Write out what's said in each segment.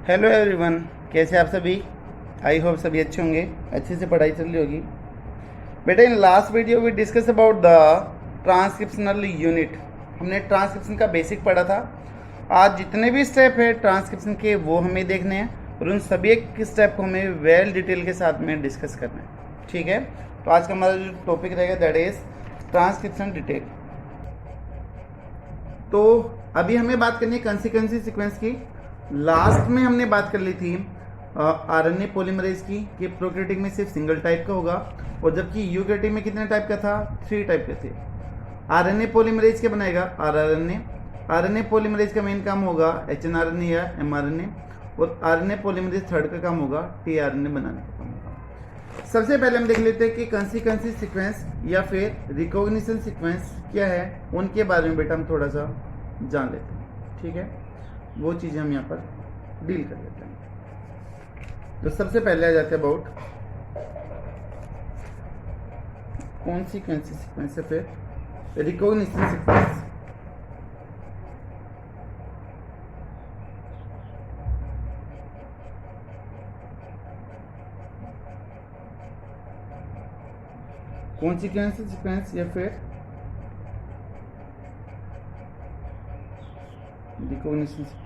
Hello everyone, कैसे आप सभी। आई होप सभी अच्छे होंगे, अच्छे से पढ़ाई चल रही होगी। बेटा, in last video we discuss about the transcriptional unit. हमने ट्रांसक्रिप्शन का बेसिक पढ़ा था। आज जितने भी स्टेप है ट्रांसक्रिप्शन के वो हमें देखने हैं और उन सभी एक स्टेप को हमें वेल डिटेल के साथ में डिस्कस करना है। ठीक है, तो आज का हमारा जो टॉपिक रहेगा दैट इज ट्रांसक्रिप्शन डिटेल। तो अभी हमें बात करनी है कंसिक्वेंसी सीक्वेंस की। लास्ट में हमने बात कर ली थी आरएनए पॉलीमरेज की कि प्रोकैरियोटिक में सिर्फ सिंगल टाइप का होगा और जबकि यूकैरियोटिक में कितने टाइप का था, 3 टाइप के थे। आरएनए पॉलीमरेज क्या बनाएगा, आरआरएनए। आरएनए पॉलीमरेज का मेन काम होगा एचएनआरएनए या एमआरएनए, और आरएनए पॉलीमरेज थर्ड का काम होगा टीआरएनए बनाने का काम होगा। सबसे पहले हम देख लेते हैं कि कंसिक्वेंसी सीक्वेंस या फिर रिकॉग्निशन सीक्वेंस क्या है, उनके बारे में बेटा हम थोड़ा सा जान लेते हैं। ठीक है, वो चीज़ें हम यहाँ पर डील कर लेते हैं। तो सबसे पहले आ जाते हैं अबाउट कॉन्सिक्वेंसी सीक्वेंस या फिर रिकॉग्निशन सीक्वेंस। कॉन्सिक्वेंसी सीक्वेंस या फिर रिकॉग्निशन सीक्वेंस।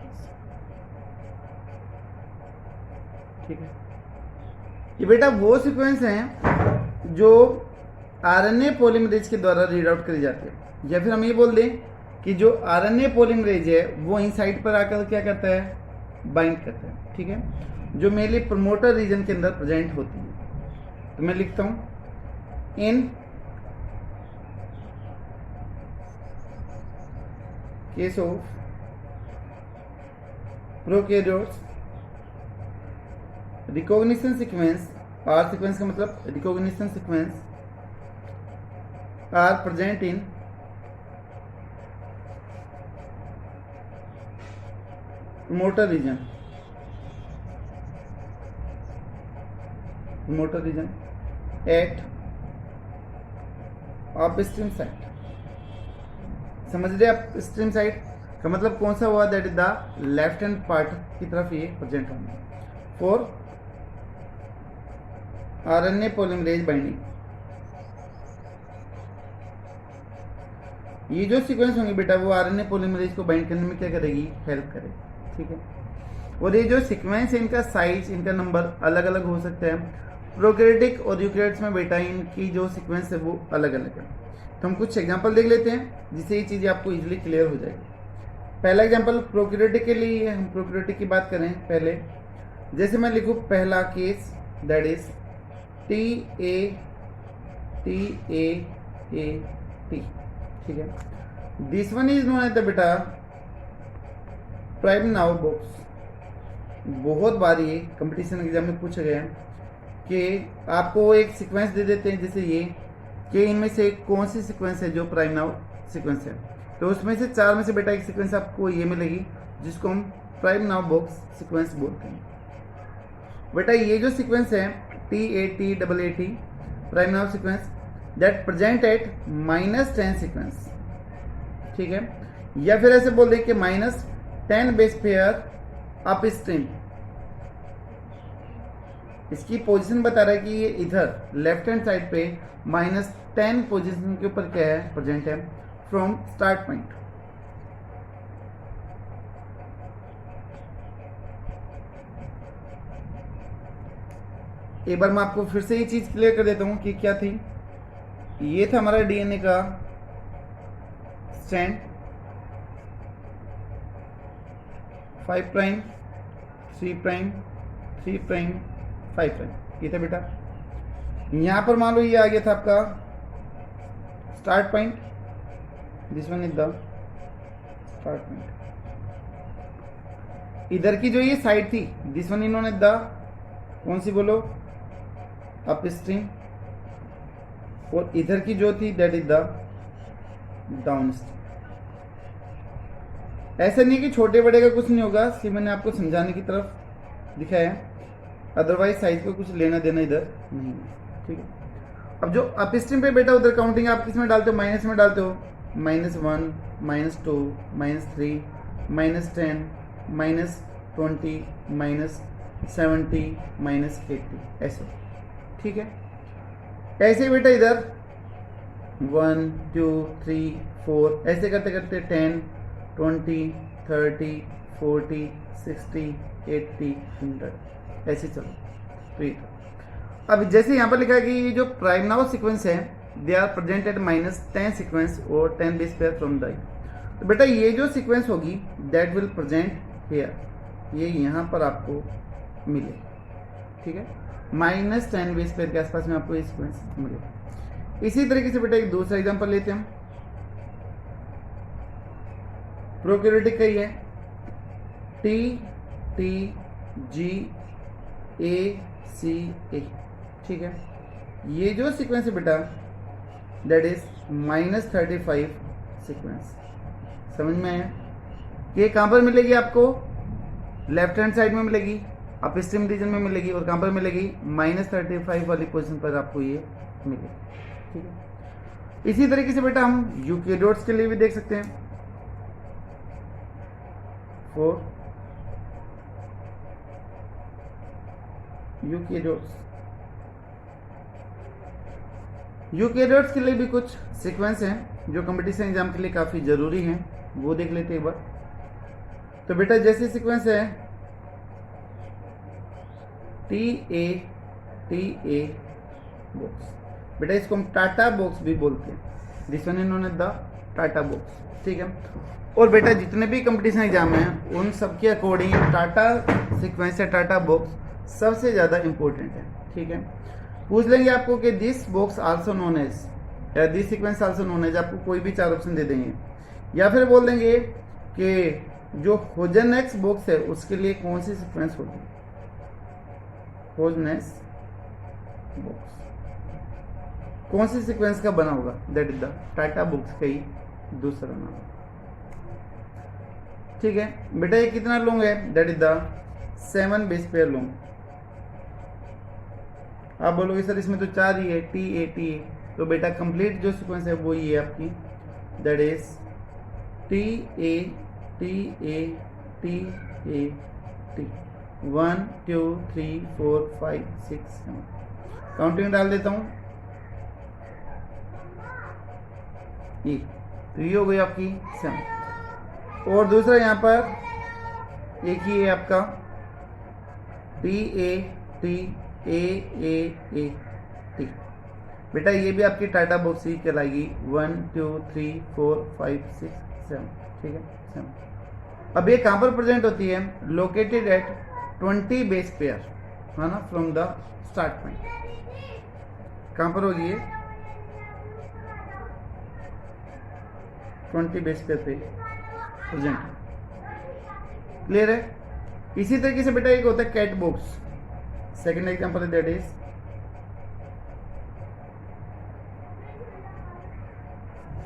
ठीक है, ये बेटा वो सीक्वेंस हैं जो आरएनए पॉलीमरेज के द्वारा रीड आउट करी जाती है, या फिर हम ये बोल दें कि जो आरएनए पॉलीमरेज है वो इन साइट पर आकर क्या करता है, बाइंड करता है। ठीक है, जो मेनली प्रमोटर रीजन के अंदर प्रेजेंट होती है। तो मैं लिखता हूं in case of prokaryotes recognition sequence, R sequence का मतलब recognition sequence are present in promoter region, promoter region at upstream site. समझ रहे आप, अपस्ट्रीम साइट का मतलब कौन सा हुआ, that is the left hand part की तरफ ये प्रेजेंट होंगे फॉर आरएनए पॉलीमरेज बाइंडिंग। ये जो सीक्वेंस होंगे बेटा वो आरएनए पॉलीमरेज को बाइंड करने में क्या करेगी, हेल्प करेगी। ठीक है, और ये जो सीक्वेंस है इनका साइज, इनका नंबर अलग अलग हो सकता है। प्रोकैरियोटिक और यूकैरियोट्स में बेटा इनकी जो सीक्वेंस है वो अलग अलग है। तो हम कुछ एग्जांपल देख लेते हैं जिससे ये चीज़ें आपको इजीली क्लियर हो जाएगी। पहला एग्जांपल प्रोकैरियोटिक के लिए है। हम प्रोकैरियोटिक की बात करें पहले, जैसे मैं लिखूँ पहला case that is TA T। ठीक है, this one is known as the बेटा प्राइम नाउ बॉक्स। बहुत बार ये कंपटीशन एग्जाम में पूछा गया कि आपको एक सीक्वेंस दे देते हैं जैसे ये, कि इनमें से कौन सी सीक्वेंस है जो प्राइम नाउ सीक्वेंस है। तो उसमें से 4 में से बेटा एक सीक्वेंस आपको ये मिलेगी जिसको हम प्राइम नाउ बॉक्स सीक्वेंस बोलते हैं। बेटा ये जो सीक्वेंस है TAT prime now sequence that present at -10 sequence. ठीक है, या फिर ऐसे बोल दें कि -10 बेस पेयर अप स्ट्रीम। इसकी पोजीशन बता रहा है कि ये इधर लेफ्ट हैंड साइड पे -10 पोजीशन के ऊपर क्या है, प्रेजेंट है फ्रॉम स्टार्ट पॉइंट। एक बार मैं आपको फिर से ये चीज क्लियर कर देता हूं कि क्या थी। ये था हमारा डीएनए का strand 5 prime 3 prime 3 prime 5 prime, ये था बेटा। यहां पर मान लो ये आ गया था आपका start point, this one is the start point. इधर की जो ये साइड थी दिस वन इन्होंने द कौन सी बोलो, अप स्ट्रीम, और इधर की जो थी that is the down stream. ऐसा नहीं कि छोटे बड़े का कुछ नहीं होगा, सिर्फ मैंने आपको समझाने की तरफ दिखाया, अदरवाइज साइज को कुछ लेना देना इधर नहीं है। ठीक है, अब जो अप स्ट्रीम पे बेटा उधर काउंटिंग आप किस में डालते हो, माइनस में डालते हो, -1 -2 -3 -10 20 माइनस 70 माइनस 80 ऐसे, ठीक है। ऐसे ही बेटा इधर 1 2 3 4 ऐसे करते करते 10 20 30 40 60 80 100 ऐसे चलो। तो ये अब जैसे यहाँ पर लिखा है कि ये जो प्राइम नाउ सीक्वेंस है they are present at -10 sequence और 10 बेस पेयर फ्रॉम द। तो बेटा ये जो सीक्वेंस होगी दैट विल प्रेजेंट हियर, ये यहाँ पर आपको मिले, ठीक है, -10 बेस पेयर के आसपास में आपको ये सीक्वेंस मिले। इसी तरीके से बेटा एक दूसरा एग्जांपल लेते हैं हम, प्रोकैरियोटिक का ही है, T T G A C A, ठीक है। ये जो सीक्वेंस है बेटा दैट इज -35 सीक्वेंस। समझ में आया? ये कहाँ पर मिलेगी आपको? लेफ्ट हैंड साइड में मिलेगी, अपस्ट्रीम रीजन में मिलेगी, और कहाँ पर मिलेगी? -35 वाली पोजीशन पर आपको ये मिलेगी, ठीक है। इसी तरीके से बेटा हम यूकेरियोट्स के लिए भी देख सकते हैं। 4 यूकेरियोट्स के लिए भी कुछ सीक्वेंस हैं जो कंपटीशन एग्जाम के लिए काफ़ी ज़रूरी हैं, वो देख लेते हैं एक बार। तो बेटा जैसे सीक्वेंस है TA बॉक्स, बेटा इसको हम टाटा बॉक्स भी बोलते हैं, this one is known as the TATA box, ठीक है। और बेटा जितने भी कंपटीशन एग्जाम हैं उन सब के अकॉर्डिंग टाटा सीक्वेंस या टाटा बॉक्स सबसे ज़्यादा इंपॉर्टेंट है, ठीक है। पूछ लेंगे आपको कि this box also known as या this sequence also known as, आपको कोई भी 4 ऑप्शन दे देंगे, या फिर बोल देंगे कि जो होजनेक्स बॉक्स है उसके लिए कौन सी सीक्वेंस होगी, होजनेक्स बॉक्स कौन सी सीक्वेंस का बना होगा, that is the TATA box का ही दूसरा नाम, ठीक है। बेटा ये कितना लॉन्ग है, that is the 7 base pair long. आप बोलोगे सर इसमें तो 4 ही है, TA, तो बेटा कंप्लीट जो सीक्वेंस है वो ये आपकी, दैट इज TA 1 2 3 4 5 6 7, काउंटिंग डाल देता हूँ, ये तो ये हो गई आपकी 7। और दूसरा यहाँ पर एक ही है आपका TA बेटा ये भी आपकी टाटा बॉक्स ही कहलाएगी, 1 2 3 4 5 6 7, ठीक है 7। अब ये कहाँ पर प्रेजेंट होती है? लोकेटेड एट 20 बेस पेयर, है ना, फ्रॉम द स्टार्ट पॉइंट। कहाँ पर होगी ये? 20 बेस पेयर पे प्रेजेंट, क्लियर है। इसी तरीके से बेटा एक होता है CAAT box, second example that is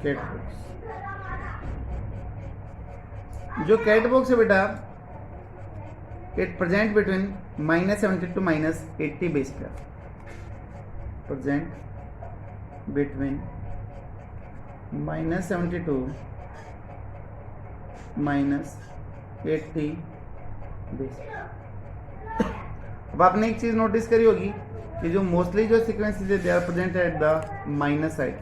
CAAT box. जो कैट बॉक्स है बेटा it present between -70 to -80 base pair, present between -70 to -80 base. अब आपने एक चीज नोटिस करी होगी कि जो मोस्टली जो सीक्वेंसेस है they are present at the minus side,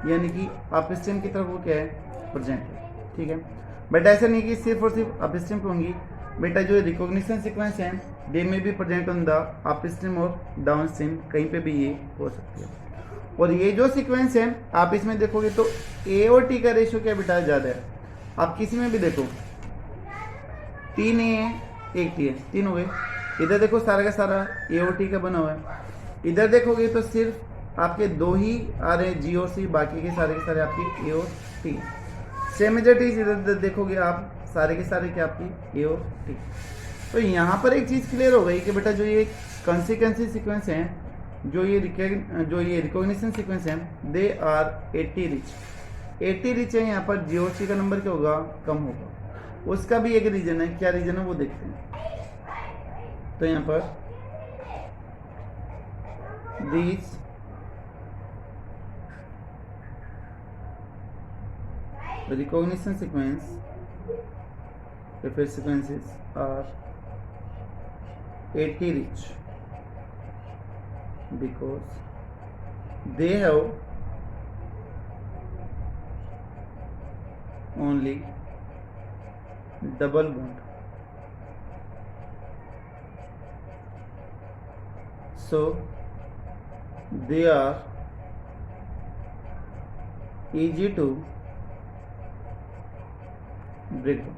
यानी कि अपस्ट्रीम की तरफ वो क्या है? प्रेजेंट है, ठीक है। बट ऐसा नहीं कि सिर्फ और सिर्फ अपस्ट्रीम पे होंगी, बेटा जो रिकॉग्निशन सीक्वेंस है दे में भी प्रेजेंट ऑन द अपस्ट्रीम और डाउनस्ट्रीम, कहीं पे भी ये हो सकती है। और ये जो सीक्वेंस है आप इसमें देखोगे तो A और T का रेशियो क्या बेटा ज़्यादा है। आप किसी में भी देखो 3 A है 1 T है, 3 हो गए। इधर देखो सारा का सारा A और T का बना हुआ है, इधर देखोगे तो सिर्फ आपके 2 ही आ रहे हैं G और C, बाकी के सारे आपके A और T। सेम मेजॉरिटीज इधर देखोगे आप सारे के सारे क्या आपकी A और T। तो यहाँ पर एक चीज़ क्लियर हो गई कि बेटा जो ये कंसिक्वेंसी सीक्वेंस हैं, जो ये रिकॉग्निशन सीक्वेंस हैं, दे आर 80 रिच है। यहाँ पर G और C का नंबर क्या होगा? कम होगा। उसका भी एक रीजन है, क्या रीजन है वो देखते हैं। तो यहाँ पर these recognition sequences are 80 rich because they have only double bond, so they are easy to break down.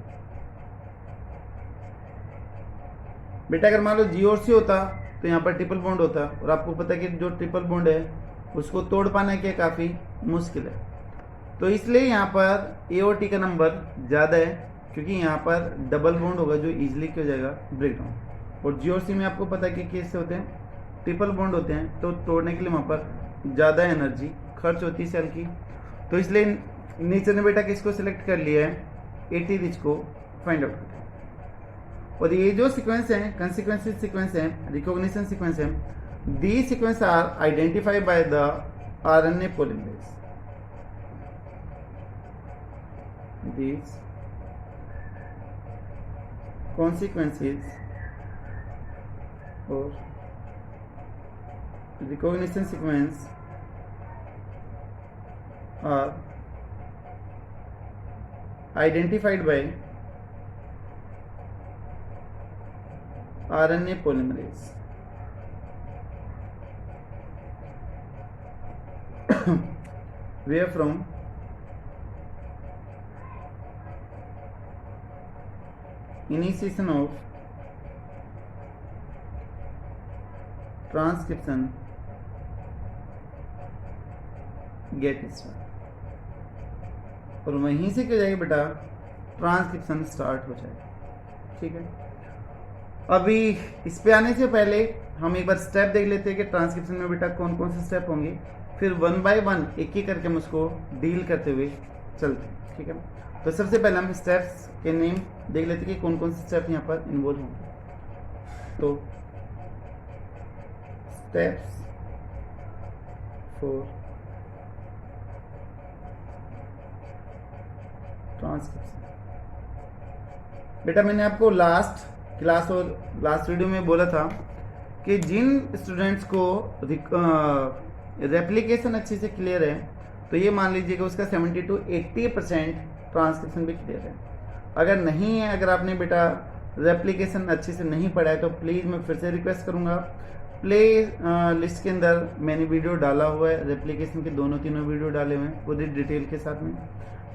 बेटा अगर मान लो जी और सी होता तो यहाँ पर ट्रिपल बॉन्ड होता, और आपको पता है कि जो ट्रिपल बॉन्ड है उसको तोड़ पाना क्या काफ़ी मुश्किल है, तो इसलिए यहाँ पर ए और टी का नंबर ज़्यादा है, क्योंकि यहाँ पर डबल बॉन्ड होगा जो इजीली क्या हो जाएगा ब्रेक डाउन। और जी और सी में आपको पता है कि कैसे होते हैं, ट्रिपल बॉन्ड होते हैं, तो तोड़ने के लिए वहाँ पर ज़्यादा एनर्जी खर्च होती है सेल की, तो इसलिए नीचे ने बेटा किसको सिलेक्ट कर लिया है, 80 रिच को फाइंड आउट करते हैं। और ये जो सीक्वेंस है कंसिक्वेंसेस सीक्वेंस है, रिकॉग्निशन सीक्वेंस है, the sequence are identified by the RNA polymerase. These consequences or recognition sequence are identified by RNA polymerase where from initiation of transcription get start, और वहीं से क्या जाएगा बेटा, ट्रांसक्रिप्शन स्टार्ट हो जाएगा। ठीक है, अभी इस पे आने से पहले हम एक बार स्टेप देख लेते हैं कि ट्रांसक्रिप्शन में बेटा कौन कौन से स्टेप होंगे, फिर वन बाय वन एक एक करके हम उसको डील करते हुए चलते हैं। ठीक है, तो सबसे पहले हम स्टेप्स के नेम देख लेते हैं कि कौन कौन से स्टेप यहाँ पर इन्वॉल्व होंगे। तो स्टेप्स फॉर ट्रांसक्रिप्शन, बेटा मैंने आपको लास्ट क्लास और लास्ट वीडियो में बोला था कि जिन स्टूडेंट्स को रेप्लिकेशन अच्छे से क्लियर है, तो ये मान लीजिए कि उसका 70 to 80% ट्रांसक्रिप्शन भी क्लियर है। अगर नहीं है, अगर आपने बेटा रेप्लिकेशन अच्छे से नहीं पढ़ा है, तो प्लीज़ मैं फिर से रिक्वेस्ट करूँगा, प्ले लिस्ट के अंदर मैंने वीडियो डाला हुआ है, रेप्लिकेशन के दोनों तीनों वीडियो डाले हुए हैं पूरी डिटेल के साथ में।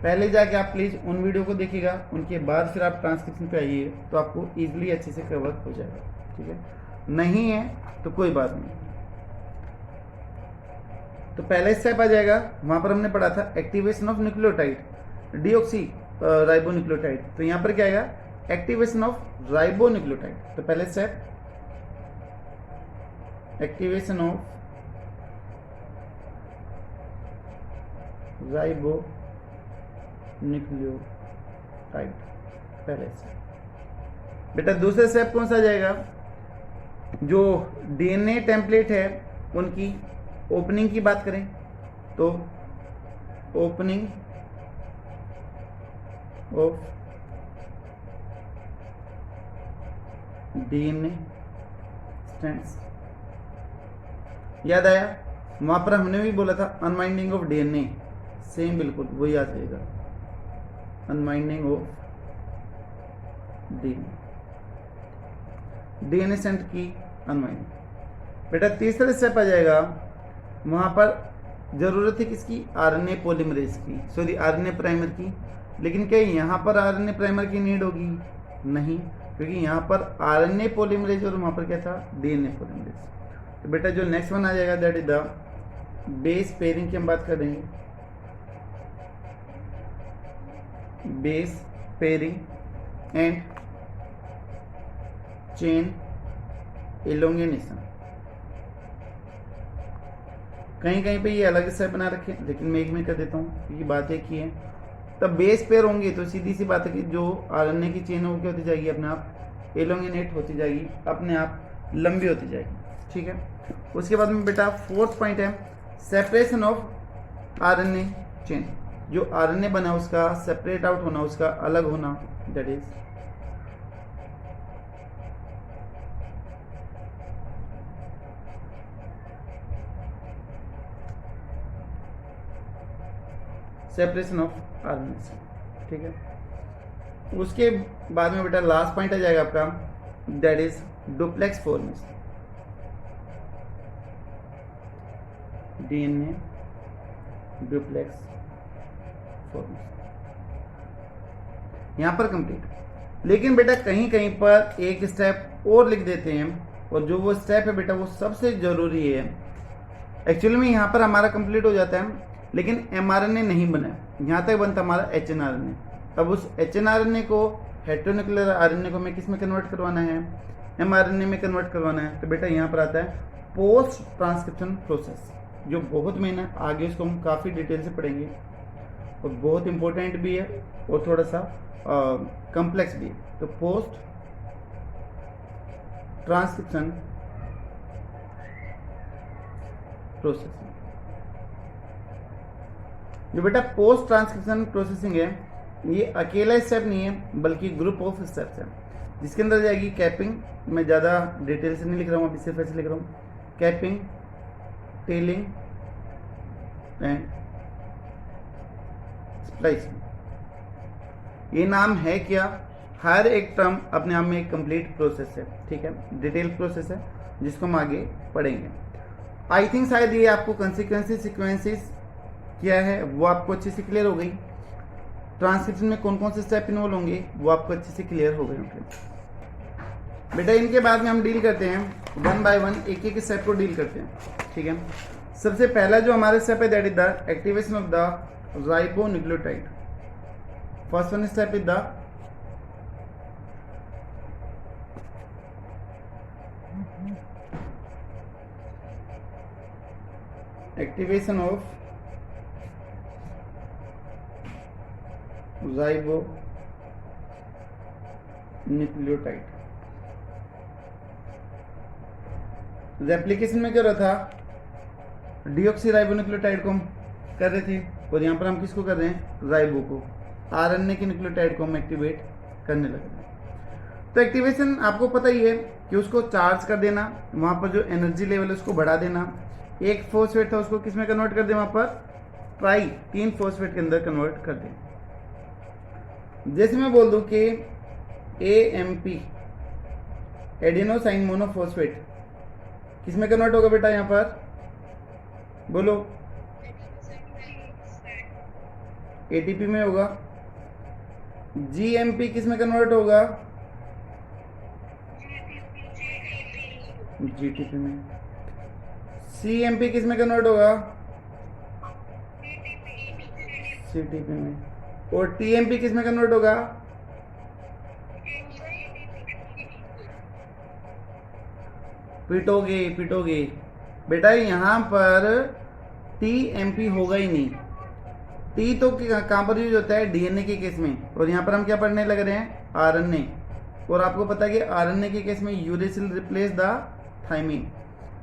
पहले जाके आप प्लीज़ उन वीडियो को देखिएगा, उनके बाद फिर आप ट्रांसक्रिप्शन पे आइए, तो आपको ईजिली अच्छे से कवर हो जाएगा। ठीक है, नहीं है तो कोई बात नहीं। तो पहला स्टेप आ जाएगा, वहां पर हमने पढ़ा था activation of nucleotide deoxy ribonucleotide, तो यहां पर क्या आएगा, एक्टिवेशन ऑफ राइबोन्यूक्लियोटाइड। तो पहले स्टेप एक्टिवेशन ऑफ राइबोन्यूक्लियोटाइड पहले स्टेप। बेटा दूसरा स्टेप कौन सा आ जाएगा, जो डीएनए टेम्पलेट है उनकी ओपनिंग की बात करें तो ओपनिंग ऑफ डीएनए स्ट्रैंड्स। याद आया, वहां पर हमने भी बोला था अनवाइंडिंग ऑफ डीएनए, सेम बिल्कुल वही याद रहेगा, अनवाइंडिंग ऑफ डीएनए स्ट्रैंड की अनवाइंडिंग। बेटा तीसरा स्टेप आ जाएगा, वहां पर जरूरत है किसकी, आरएनए पॉलीमरेज की, सॉरी आरएनए प्राइमर की, लेकिन क्या यहाँ पर आरएनए प्राइमर की नीड होगी, नहीं, क्योंकि यहाँ पर आरएनए पॉलीमरेज और वहां पर क्या था, डीएनए पॉलीमरेज। तो बेटा जो नेक्स्ट वन आ जाएगा that is the base pairing की हम बात कर देंगे, base pairing and chain elongation. कहीं कहीं पे ये अलग स्टेप बना रखे, लेकिन मैं एक में कर देता हूँ क्योंकि बात एक ही है। तब बेस पेयर होंगे तो सीधी सी बात है कि जो आरएनए की चेन है वो क्या होती जाएगी, अपने आप एलोंगेनेट होती जाएगी, अपने आप लंबी होती जाएगी। ठीक है, उसके बाद में बेटा फोर्थ पॉइंट है सेपरेशन ऑफ आरएनए चेन, जो आरएनए बना उसका सेपरेट आउट होना, उसका अलग होना, that is separation of RNA से, ठीक है। उसके बाद में बेटा लास्ट पॉइंट आ जाएगा आपका, that is duplex formation, DNA duplex formation, यहां पर कंप्लीट। लेकिन बेटा कहीं कहीं पर एक स्टेप और लिख देते हैं, और जो वो स्टेप है बेटा वो सबसे जरूरी है। एक्चुअली में यहाँ पर हमारा कंप्लीट हो जाता है, लेकिन एमआरएनए नहीं बना, यहाँ तक बनता हमारा एचएनआरएनए। अब उस एचएनआरएनए को हेटेरोन्यूक्लियर आरएनए को हमें किस में कन्वर्ट करवाना है, एमआरएनए में कन्वर्ट करवाना है। तो बेटा यहाँ पर आता है पोस्ट ट्रांसक्रिप्शन प्रोसेस, जो बहुत मेन है, आगे उसको हम काफ़ी डिटेल से पढ़ेंगे और बहुत इंपॉर्टेंट भी है और थोड़ा सा कॉम्प्लेक्स भी है। तो पोस्ट ट्रांसक्रिप्शन प्रोसेसिंग, जो बेटा पोस्ट ट्रांसक्रिप्शन प्रोसेसिंग है, ये अकेला स्टेप नहीं है बल्कि ग्रुप ऑफ स्टेप्स है, जिसके अंदर जाएगी कैपिंग। मैं ज़्यादा डिटेल से नहीं लिख रहा हूँ, अभी सिर्फ ऐसे लिख रहा हूँ, कैपिंग, टेलिंग एंड स्प्लाइसिंग। ये नाम है क्या, हर एक टर्म अपने आप में एक कंप्लीट प्रोसेस है, ठीक है, डिटेल प्रोसेस है जिसको हम आगे पढ़ेंगे। आई थिंक शायद ये आपको कंसिक्वेंसेस सीक्वेंसेस क्या है वो आपको अच्छे से क्लियर हो गई। ट्रांसक्रिप्शन में कौन कौन से स्टेप इन्वॉल्व होंगे वो आपको अच्छे से क्लियर हो गए होंगे। बेटा इनके बाद में हम डील करते हैं वन बाय वन, एक एक स्टेप को डील करते हैं, ठीक है। सबसे पहला जो हमारा स्टेप है that is the activation of the ribonucleotide. First one step is the activation of ribonucleotide. Application में क्या हो रहा था, डीऑक्सी राइबोन्यूक्लियोटाइड को हम कर रहे थे, और यहाँ पर हम किसको कर रहे हैं, राइबो को, आरएनए के न्यूक्लियोटाइड को हम एक्टिवेट करने लगे हैं। तो एक्टिवेशन आपको पता ही है कि उसको चार्ज कर देना, वहाँ पर जो एनर्जी लेवल है उसको बढ़ा देना। एक फॉस्फेट था उसको किस में कन्वर्ट कर दे, वहाँ पर ट्राई 3 फॉस्फेट के अंदर कन्वर्ट कर दें। जैसे मैं बोल दूं कि AMP एडेनोसाइन मोनोफॉस्फेट किस में कन्वर्ट होगा बेटा, यहां पर बोलो, ATP में होगा। GMP किस में कन्वर्ट होगा, GTP में। CMP किस में कन्वर्ट होगा, CTP में। और TMP किस में कन्वर्ट होगा, पिटोगे बेटा, यहां पर TMP होगा ही नहीं। T तो कहां पर यूज होता है, DNA के केस में, और यहां पर हम क्या पढ़ने लग रहे हैं, RNA। और आपको पता है कि RNA के केस में यूरेसिल रिप्लेस द थाइमिन।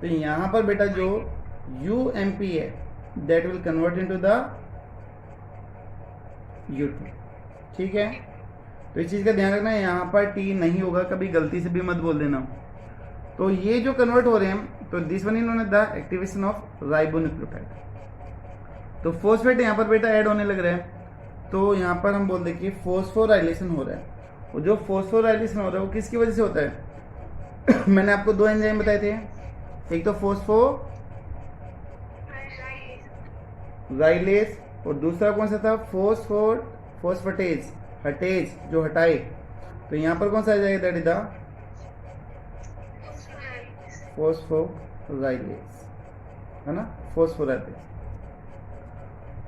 तो यहां पर बेटा जो UMP है that will convert into the U2, ठीक है। तो इस चीज का ध्यान रखना है, यहाँ पर T नहीं होगा, कभी गलती से भी मत बोल देना। तो ये जो कन्वर्ट हो रहे हैं, तो दिस वन इन्होंने द एक्टिवेशन ऑफ राइबोन्यूक्लियोटाइड। तो फॉस्फेट यहाँ पर बेटा ऐड होने लग रहा है, तो यहाँ पर हम बोल दें कि फॉस्फोराइलेशन हो रहा है। और जो फॉस्फोराइलेशन हो रहा है वो किसकी वजह से होता है मैंने आपको 2 एंजाइम बताए थे, एक तो फॉस्फोराइलेस और दूसरा कौन सा था, फॉस्फेटेज, हटेज, जो हटाए। तो यहाँ पर कौन सा आ जाएगा, दैट इज द फॉस्फोराइलेस, है ना, फॉस्फोराइलेस।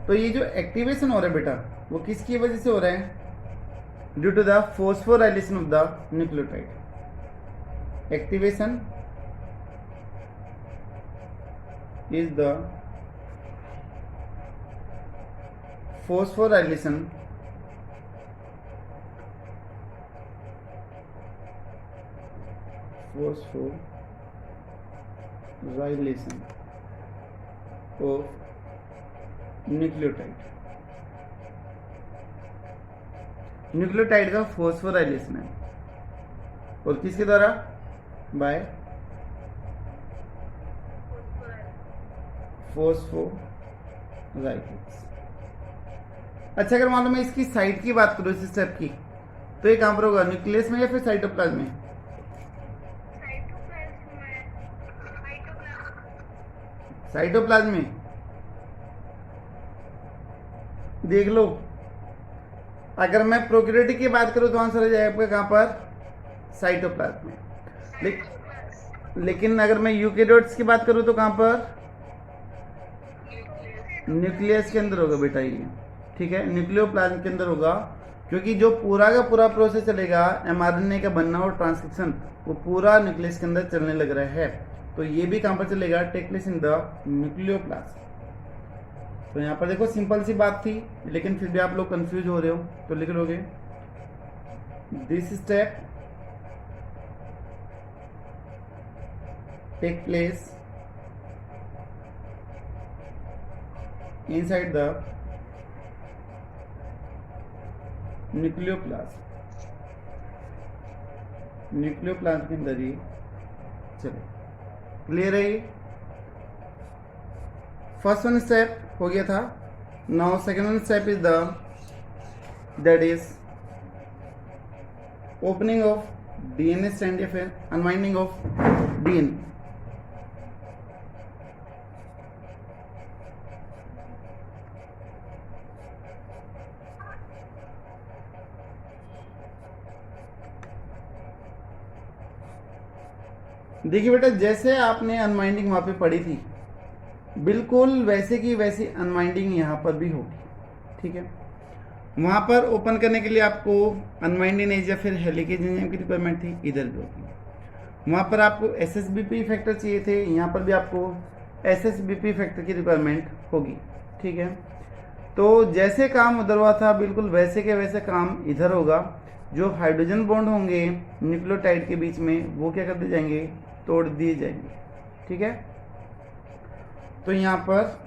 तो ये जो एक्टिवेशन हो रहा है बेटा वो किसकी वजह से हो रहा है, due to the phosphorylation of the nucleotide. Activation is the phosphorylation of nucleotide. Nucleotide का फॉस्फोराइलेशन है, और किसके द्वारा, बाय फॉस्फोराइलेस। अच्छा, अगर मान लो मैं इसकी साइट की बात करूँ, इस स्टेप की, तो ये कहाँ पर होगा, न्यूक्लियस में या फिर साइटोप्लाज्म में? साइटोप्लाज्म में। देख लो, अगर मैं प्रोकैरियोटिक की बात करूँ तो आंसर हो जाएगा कहाँ पर, साइटोप्लाज्म में। लेकिन अगर मैं यूकेरियोट्स की बात करूँ तो कहाँ पर, न्यूक्लियस के अंदर होगा बेटा ये। ठीक है, न्यूक्लियोप्लाज्म के अंदर होगा, क्योंकि जो पूरा का पूरा प्रोसेस चलेगा एमआरएनए का बनना और ट्रांसक्रिप्शन, वो पूरा न्यूक्लियस के अंदर चलने लग रहा है। तो ये भी कहाँ पर चलेगा, take place in the nucleoplasm. तो यहाँ पर देखो सिंपल सी बात थी, लेकिन फिर भी आप लोग कंफ्यूज हो रहे हो, तो लिख लोगे this step take place inside the nucleoplasm के अंदर ही चले। क्लियर है ये? फर्स्ट वन स्टेप हो गया था। Now second one step is that is opening of DNA strand या फिर अनवाइंडिंग ऑफ डीएनए। देखिए बेटा, जैसे आपने अनवाइंडिंग वहां पे पढ़ी थी, बिल्कुल वैसे की वैसी अनवाइंडिंग यहाँ पर भी होगी। ठीक है, वहां पर ओपन करने के लिए आपको अनवाइंडिंग एज या फिर हेलिकेज एंजाइम की रिक्वायरमेंट थी, इधर भी होगी। वहां पर आपको एसएसबीपी फैक्टर चाहिए थे, यहाँ पर भी आपको एसएसबीपी फैक्टर की रिक्वायरमेंट होगी। ठीक है, तो जैसे काम उधर हुआ था, बिल्कुल वैसे के वैसे काम इधर होगा। जो हाइड्रोजन बॉन्ड होंगे न्यूक्लियोटाइड के बीच में, वो क्या कर दिए जाएंगे, तोड़ दिए जाएंगे। ठीक है, तो यहां पर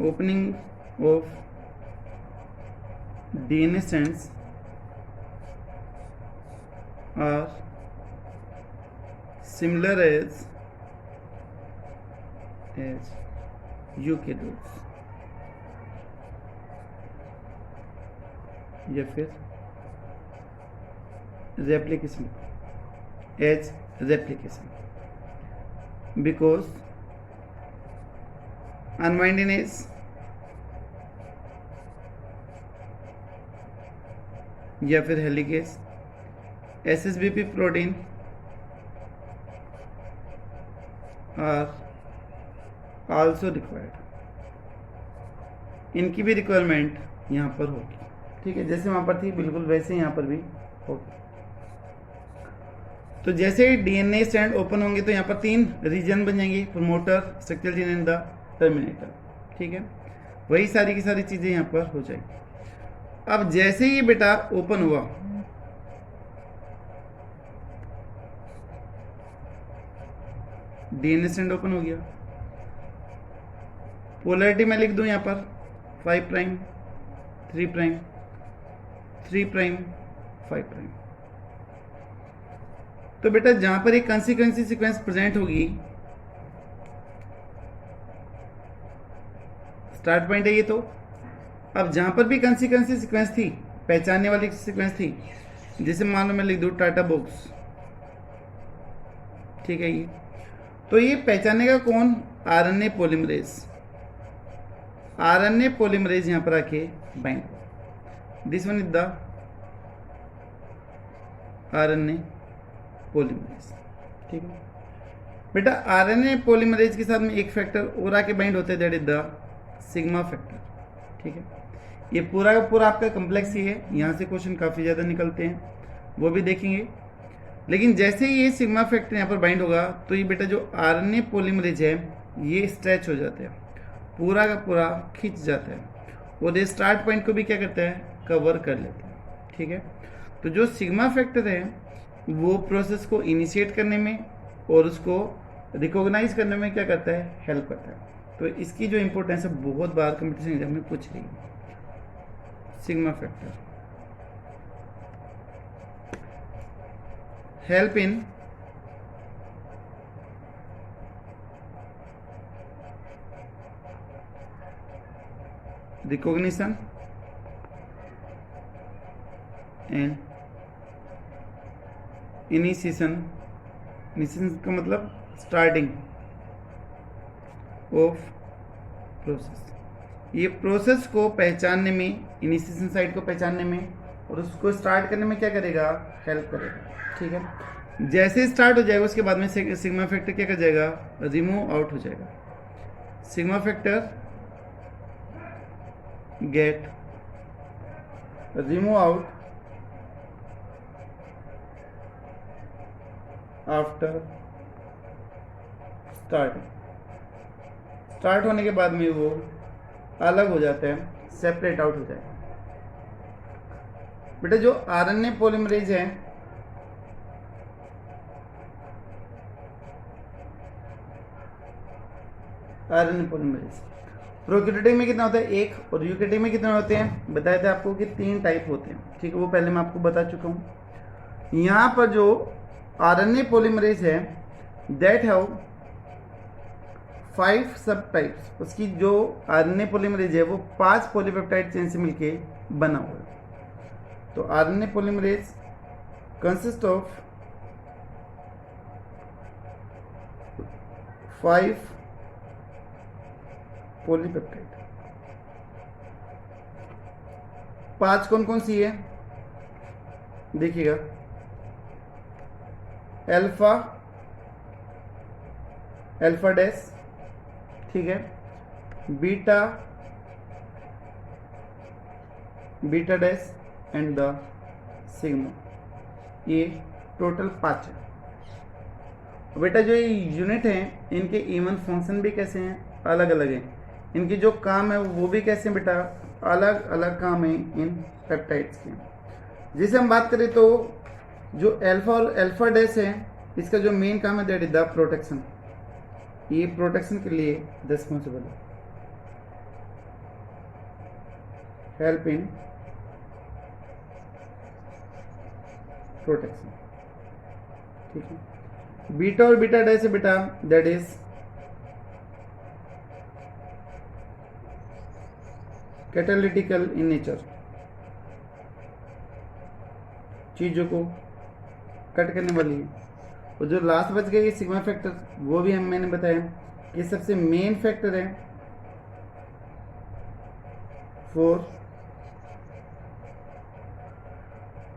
opening of DNA strands are similar as eukaryotes, या फिर replication as replication, because unwinding as या फिर helicase, SSBP protein are also required. इनकी भी रिक्वायरमेंट यहाँ पर होगी। ठीक है, जैसे वहां पर थी बिल्कुल वैसे यहाँ पर भी होगी। तो जैसे ही डीएनए स्ट्रैंड ओपन होंगे तो यहाँ पर 3 रीजन बन जाएंगे, promoter, structural gene and the terminator. ठीक है, वही सारी की सारी चीजें यहाँ पर हो जाएगी। अब जैसे ही बेटा ओपन हुआ, डीएनए स्ट्रैंड ओपन हो गया, पोलैरिटी मैं लिख दूं यहाँ पर 5 प्राइम 3 प्राइम 3 प्राइम 5 प्राइम। तो बेटा जहां पर एक कंसिक्वेंसी सीक्वेंस प्रेजेंट होगी, स्टार्ट पॉइंट है ये। तो अब जहां पर भी कंसिक्वेंसी सीक्वेंस थी, पहचानने वाली सीक्वेंस थी, जैसे मान लो मैं लिख दूं टाटा बॉक्स। ठीक है, ये तो ये पहचानने का कौन, आरएनए पॉलीमरेज। आरएनए पॉलीमरेज यहां पर आके bind, this one is the RNA polymerase. ठीक है बेटा, आरएनए पॉलीमरेज के साथ में एक फैक्टर और आके बाइंड होता है, that is the sigma factor. ठीक है, ये पूरा का पूरा आपका कम्प्लेक्स ही है, यहाँ से क्वेश्चन काफ़ी ज़्यादा निकलते हैं, वो भी देखेंगे। लेकिन जैसे ही ये सिग्मा फैक्टर यहाँ पर बाइंड होगा, तो ये बेटा जो आरएनए पॉलीमरेज है ये स्ट्रेच हो जाता है, पूरा का पूरा खिंच जाता है, और ये स्टार्ट पॉइंट को भी क्या करता है, कवर कर लेता है। ठीक है, तो जो सिग्मा फैक्टर है वो प्रोसेस को इनिशिएट करने में और उसको रिकॉग्नाइज करने में क्या करता है, हेल्प करता है। तो इसकी जो इंपॉर्टेंस है बहुत बार कंपटीशन एग्जाम में पूछ रही है। Sigma factor help in recognition and initiation का मतलब स्टार्टिंग ऑफ प्रोसेस। ये प्रोसेस को पहचानने में, इनिशिएशन साइट को पहचानने में और उसको स्टार्ट करने में क्या करेगा, हेल्प करेगा। ठीक है, जैसे स्टार्ट हो जाएगा उसके बाद में सिग्मा फैक्टर क्या कर जाएगा, रिमूव आउट हो जाएगा। Sigma factor get remove out after start होने के बाद में वो अलग हो जाता है, सेपरेट आउट हो जाएगा। बेटा जो आरएनए पॉलीमरेज है, आरएनए पॉलीमरेज प्रोकैरियोटिक में कितना होता है, एक, और यूकैरियोटिक में कितने होते हैं, बताया था आपको कि 3 टाइप होते हैं। ठीक है, वो पहले मैं आपको बता चुका हूं। यहां पर जो आरएनए पॉलीमरेज है दैट हैव 5 सब टाइप्स, उसकी जो आरएनए पॉलीमरेज है वो 5 पॉलीपेप्टाइड चेन से मिलके बना हुआ है। तो RNA polymerase consist of 5 polypeptide. 5 कौन कौन सी है देखिएगा, अल्फा डैश, ठीक है, beta dash and the sigma, ये टोटल 5 है। बेटा जो ये यूनिट हैं इनके इवन फंक्शन भी कैसे हैं, अलग अलग हैं। इनकी जो काम है वो भी कैसे हैं बेटा, अलग अलग काम है इन पेप्टाइड्स के। जैसे हम बात करें तो जो अल्फा और अल्फा डैश है, इसका जो मेन काम है दैट इज द प्रोटेक्शन। ये प्रोटेक्शन के लिए रिस्पॉन्सिबल है, हेल्प इन प्रोटेक्शन। ठीक है, बीटा और बीटा डैश है बेटा दैट इज कैटालिटिकल इन नेचर, चीजों को कट करने वाली है। और जो लास्ट बच गया ये सिग्मा फैक्टर, वो भी मैंने बताया ये सबसे मेन फैक्टर है फॉर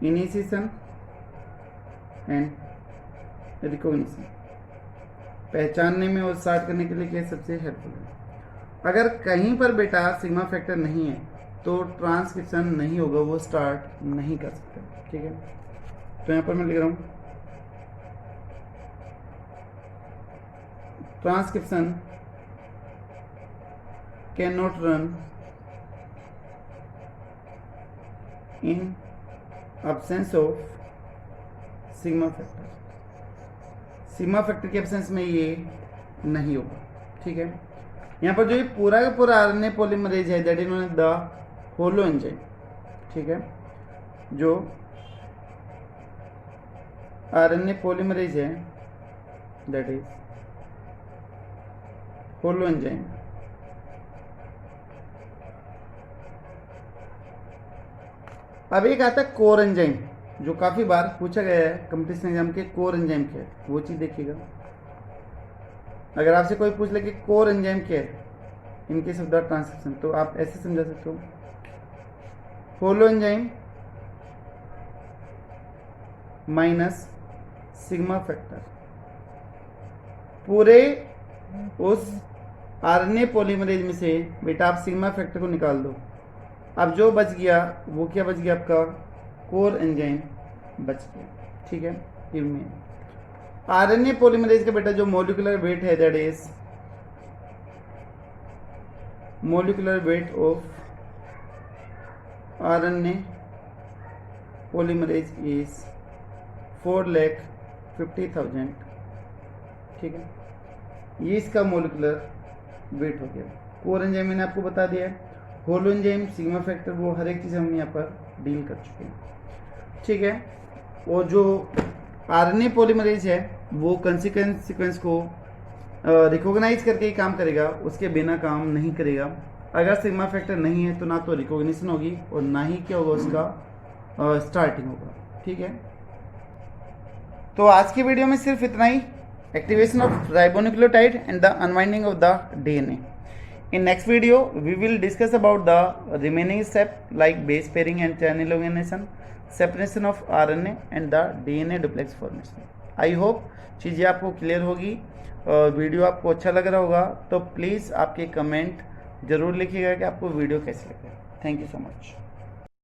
इनिशिएशन एंड रिकॉग्निशन, पहचानने में और स्टार्ट करने के लिए क्या सबसे हेल्पफुल है। अगर कहीं पर बेटा सिग्मा फैक्टर नहीं है तो ट्रांसक्रिप्शन नहीं होगा, वो स्टार्ट नहीं कर सकते। ठीक है, तो यहां पर मैं लिख रहा हूं transcription can not run in absence of sigma factor. Sigma factor के एब्सेंस में ये नहीं होगा। ठीक है, यहाँ पर जो ये पूरा का पूरा आरएनए पॉलीमरेज है that is known as the holoenzyme. ठीक है, जो आरएनए पॉलीमरेज है दैट इज होलो एंजाइम। अब एक आता है कोर एंजाइम, जो काफी बार पूछा गया है कंपटीशन एग्जाम के, कोर एंजाइम क्या है वो चीज देखिएगा। अगर आपसे कोई पूछ ले कि कोर एंजाइम क्या है इन केस ऑफ द ट्रांसक्रिप्शन, तो आप ऐसे समझा सकते हो, holo enzyme minus sigma factor. पूरे उस आरएनए पॉलीमरेज में से बेटा आप सिग्मा फैक्टर को निकाल दो, अब जो बच गया वो क्या बच गया, आपका कोर एंजाइम बच गया। ठीक है, इनमें आरएनए पॉलीमरेज का बेटा जो मॉलिक्यूलर वेट है that is molecular weight of RNA polymerase is 4,50,000। ठीक है, ये इसका मॉलिक्यूलर वेट हो गया। कोर एंजाइम मैंने आपको बता दिया है, होलो एंजाइम, सिग्मा फैक्टर, वो हर एक चीज़ हम यहाँ पर डील कर चुके हैं। ठीक है, और जो आरएनए पॉलीमरेज है वो कंसिक्वेंस सीक्वेंस को रिकॉग्नाइज करके ही काम करेगा, उसके बिना काम नहीं करेगा। अगर सिग्मा फैक्टर नहीं है तो ना तो रिकॉग्निशन होगी और ना ही क्या होगा उसका स्टार्टिंग होगा, ठीक है। तो आज की वीडियो में सिर्फ इतना ही, activation of ribonucleotide and the unwinding of the DNA. In next video, we will discuss about the remaining step like base pairing and chain elongation, separation of RNA and the DNA duplex formation. I hope चीज़ें आपको clear होगी और video आपको अच्छा लग रहा होगा, तो प्लीज़ आपके कमेंट ज़रूर लिखिएगा कि आपको वीडियो कैसे लगा। Thank you so much.